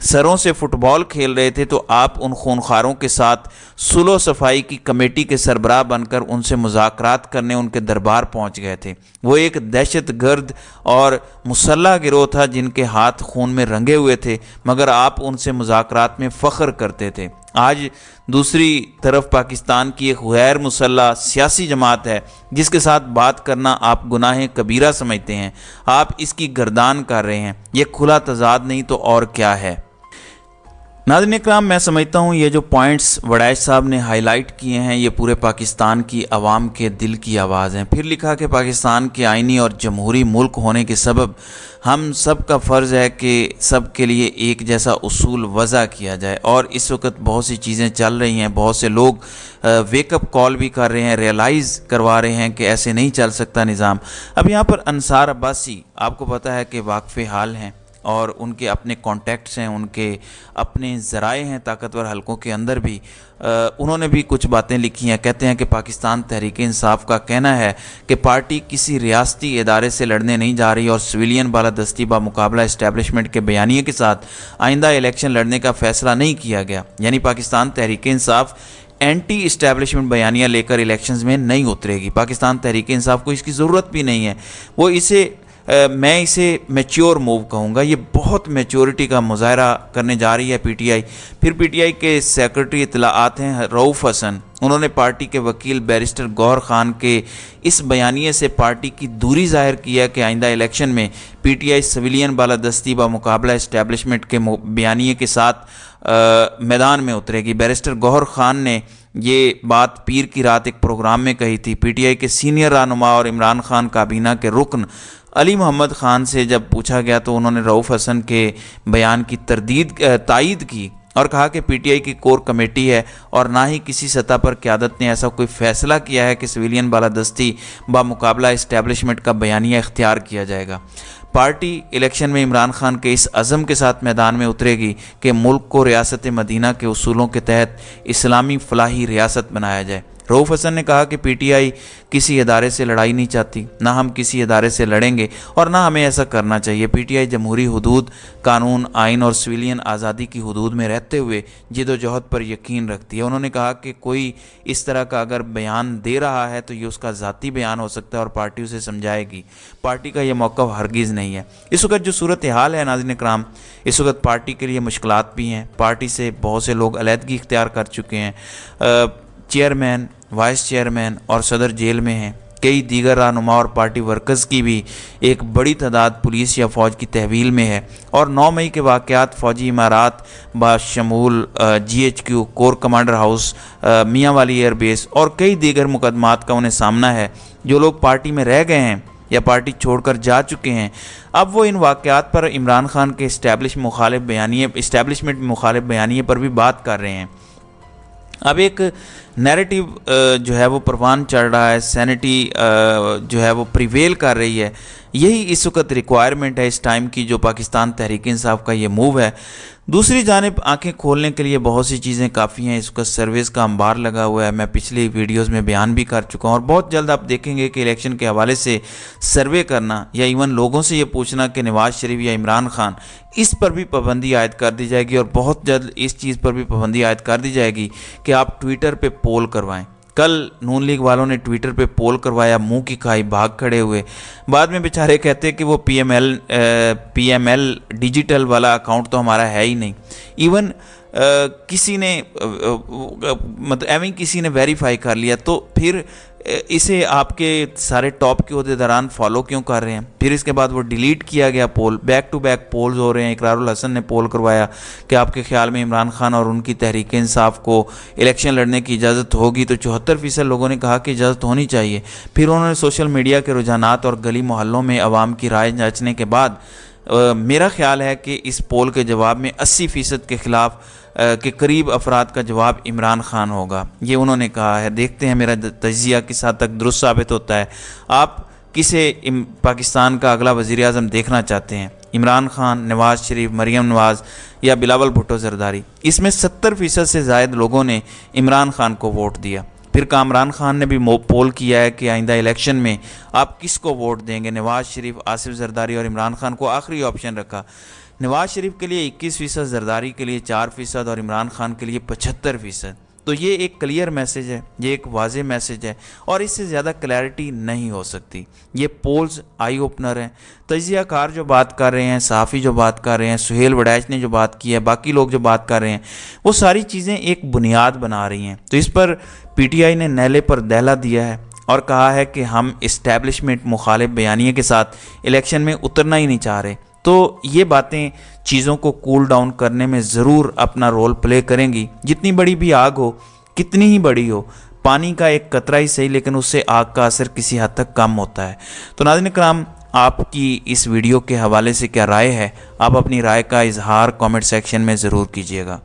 سروں سے فٹ بال کھیل رہے تھے تو آپ ان خونخواروں کے ساتھ صلح و صفائی کی کمیٹی کے سربراہ بن کر ان سے مذاکرات کرنے ان کے دربار پہنچ گئے تھے۔ وہ ایک دہشت گرد اور مسلح گروہ تھا جن کے ہاتھ خون میں رنگے ہوئے تھے، مگر آپ ان سے مذاکرات میں فخر کرتے تھے۔ آج دوسری طرف پاکستان کی ایک غیر مسلح سیاسی جماعت ہے جس کے ساتھ بات کرنا آپ گناہ کبیرہ سمجھتے ہیں، آپ اس کی گردان کر رہے ہیں۔ یہ کھلا تضاد نہیں تو اور کیا ہے؟ ناظرین اکرام، میں سمجھتا ہوں یہ جو پوائنٹس وڈائچ صاحب نے ہائی لائٹ کیے ہیں یہ پورے پاکستان کی عوام کے دل کی آواز ہیں۔ پھر لکھا کہ پاکستان کے آئینی اور جمہوری ملک ہونے کے سبب ہم سب کا فرض ہے کہ سب کے لیے ایک جیسا اصول وضع کیا جائے، اور اس وقت بہت سی چیزیں چل رہی ہیں، بہت سے لوگ ویک اپ کال بھی کر رہے ہیں، ریئلائز کروا رہے ہیں کہ ایسے نہیں چل سکتا نظام۔ اب یہاں پر انصار عباسی آپ کو پتہ ہے کہ واقف حال ہیں اور ان کے اپنے کانٹیکٹس ہیں، ان کے اپنے ذرائع ہیں طاقتور حلقوں کے اندر بھی۔ انہوں نے بھی کچھ باتیں لکھی ہیں، کہتے ہیں کہ پاکستان تحریک انصاف کا کہنا ہے کہ پارٹی کسی ریاستی ادارے سے لڑنے نہیں جا رہی اور سویلین بالادستی بمقابلہ اسٹیبلشمنٹ کے بیانیے کے ساتھ آئندہ الیکشن لڑنے کا فیصلہ نہیں کیا گیا، یعنی پاکستان تحریک انصاف اینٹی اسٹیبلشمنٹ بیانیہ لے کر الیکشنز میں نہیں اترے گی۔ پاکستان تحریک انصاف کو اس کی ضرورت بھی نہیں ہے، وہ میں اسے میچور موو کہوں گا۔ یہ بہت میچورٹی کا مظاہرہ کرنے جا رہی ہے پی ٹی آئی۔ پھر پی ٹی آئی کے سیکرٹری اطلاعات ہیں رؤف حسن، انہوں نے پارٹی کے وکیل بیرسٹر گوہر خان کے اس بیانیے سے پارٹی کی دوری ظاہر کیا کہ آئندہ الیکشن میں پی ٹی آئی سویلین بالادستی بمقابلہ اسٹیبلشمنٹ کے بیانیے کے ساتھ میدان میں اترے گی۔ بیرسٹر گوہر خان نے یہ بات پیر کی رات ایک پروگرام میں کہی تھی۔ پی ٹی آئی کے سینئر رہنما اور عمران خان کابینہ کے رکن علی محمد خان سے جب پوچھا گیا تو انہوں نے رؤف حسن کے بیان کی تائید کی اور کہا کہ پی ٹی آئی کی کور کمیٹی ہے اور نہ ہی کسی سطح پر قیادت نے ایسا کوئی فیصلہ کیا ہے کہ سویلین بالادستی بمقابلہ اسٹیبلشمنٹ کا بیانیہ اختیار کیا جائے گا۔ پارٹی الیکشن میں عمران خان کے اس عزم کے ساتھ میدان میں اترے گی کہ ملک کو ریاست مدینہ کے اصولوں کے تحت اسلامی فلاحی ریاست بنایا جائے۔ رؤف حسن نے کہا کہ پی ٹی آئی کسی ادارے سے لڑائی نہیں چاہتی، نہ ہم کسی ادارے سے لڑیں گے اور نہ ہمیں ایسا کرنا چاہیے۔ پی ٹی آئی جمہوری حدود، قانون، آئین اور سویلین آزادی کی حدود میں رہتے ہوئے جد و جہد پر یقین رکھتی ہے۔ انہوں نے کہا کہ کوئی اس طرح کا اگر بیان دے رہا ہے تو یہ اس کا ذاتی بیان ہو سکتا ہے اور پارٹی اسے سمجھائے گی، پارٹی کا یہ موقف ہرگز نہیں ہے۔ اس وقت جو صورتحال ہے ناظرین اکرام، اس وقت پارٹی کے لیے مشکلات بھی ہیں، پارٹی سے بہت سے لوگ علیحدگی اختیار کر چکے ہیں، چیئرمین، وائس چیئرمین اور صدر جیل میں ہیں، کئی دیگر رہنما اور پارٹی ورکرز کی بھی ایک بڑی تعداد پولیس یا فوج کی تحویل میں ہے، اور 9 مئی کے واقعات فوجی امارات بشمول G H Q, corps commander house, Mianwali air base اور کئی دیگر مقدمات کا انہیں سامنا ہے۔ جو لوگ پارٹی میں رہ گئے ہیں یا پارٹی چھوڑ کر جا چکے ہیں، اب وہ ان واقعات پر عمران خان کے اسٹیبلشمنٹ مخالف بیانیے پر بھی بات کر رہے ہیں۔ اب ایک نیریٹو جو ہے وہ پروان چڑھ رہا ہے، سینٹی جو ہے وہ پریویل کر رہی ہے۔ یہی اس وقت ریکوائرمنٹ ہے اس ٹائم کی، جو پاکستان تحریک انصاف کا یہ موو ہے۔ دوسری جانب آنکھیں کھولنے کے لیے بہت سی چیزیں کافی ہیں۔ اس وقت سرویز کا انبار لگا ہوا ہے، میں پچھلی ویڈیوز میں بیان بھی کر چکا ہوں، اور بہت جلد آپ دیکھیں گے کہ الیکشن کے حوالے سے سروے کرنا یا ایون لوگوں سے یہ پوچھنا کہ نواز شریف یا عمران خان، اس پر بھی پابندی عائد کر دی جائے گی، اور بہت جلد اس چیز پر بھی پابندی عائد کر دی جائے گی کہ آپ ٹویٹر پہ پول کروائیں۔ کل نون لیگ والوں نے ٹویٹر پہ پول کروایا، منہ کی کھائی بھاگ کھڑے ہوئے، بعد میں بیچارے کہتے کہ وہ پی ایم ایل ڈیجیٹل والا اکاؤنٹ تو ہمارا ہے ہی نہیں۔ ایون کسی نے کسی نے ویریفائی کر لیا، تو پھر اسے آپ کے سارے ٹاپ کے عہدیداران فالو کیوں کر رہے ہیں؟ پھر اس کے بعد وہ ڈیلیٹ کیا گیا پول، بیک ٹو بیک پولز ہو رہے ہیں۔ اقرار الحسن نے پول کروایا کہ آپ کے خیال میں عمران خان اور ان کی تحریک انصاف کو الیکشن لڑنے کی اجازت ہوگی، تو 74% لوگوں نے کہا کہ اجازت ہونی چاہیے۔ پھر انہوں نے سوشل میڈیا کے رجحانات اور گلی محلوں میں عوام کی رائے جانچنے کے بعد میرا خیال ہے کہ اس پول کے جواب میں 80% کے خلاف کے قریب افراد کا جواب عمران خان ہوگا، یہ انہوں نے کہا ہے۔ دیکھتے ہیں میرا تجزیہ کس حد تک درست ثابت ہوتا ہے۔ آپ کسے پاکستان کا اگلا وزیر اعظم دیکھنا چاہتے ہیں؟ عمران خان، نواز شریف، مریم نواز یا بلاول بھٹو زرداری؟ اس میں 70% سے زائد لوگوں نے عمران خان کو ووٹ دیا۔ پھر کامران خان نے بھی پول کیا ہے کہ آئندہ الیکشن میں آپ کس کو ووٹ دیں گے؟ نواز شریف، آصف زرداری اور عمران خان کو آخری آپشن رکھا۔ نواز شریف کے لیے 21%، زرداری کے لیے 4% اور عمران خان کے لیے 75%۔ تو یہ ایک کلیئر میسج ہے، یہ ایک واضح میسج ہے، اور اس سے زیادہ کلیئرٹی نہیں ہو سکتی۔ یہ پولز آئی اوپنر ہیں۔ تجزیہ کار جو بات کر رہے ہیں، صحافی جو بات کر رہے ہیں، سہیل وڈیچ نے جو بات کی ہے، باقی لوگ جو بات کر رہے ہیں، وہ ساری چیزیں ایک بنیاد بنا رہی ہیں۔ تو اس پر پی ٹی آئی نے نیلے پر دہلا دیا ہے اور کہا ہے کہ ہم اسٹیبلشمنٹ مخالف بیانیے کے ساتھ الیکشن میں اترنا ہی نہیں چاہ رہے۔ تو یہ باتیں چیزوں کو کول ڈاؤن کرنے میں ضرور اپنا رول پلے کریں گی۔ جتنی بڑی بھی آگ ہو، کتنی ہی بڑی ہو، پانی کا ایک قطرہ ہی صحیح، لیکن اس سے آگ کا اثر کسی حد تک کم ہوتا ہے۔ تو ناظرین کرام، آپ کی اس ویڈیو کے حوالے سے کیا رائے ہے؟ آپ اپنی رائے کا اظہار کامنٹ سیکشن میں ضرور کیجیے گا۔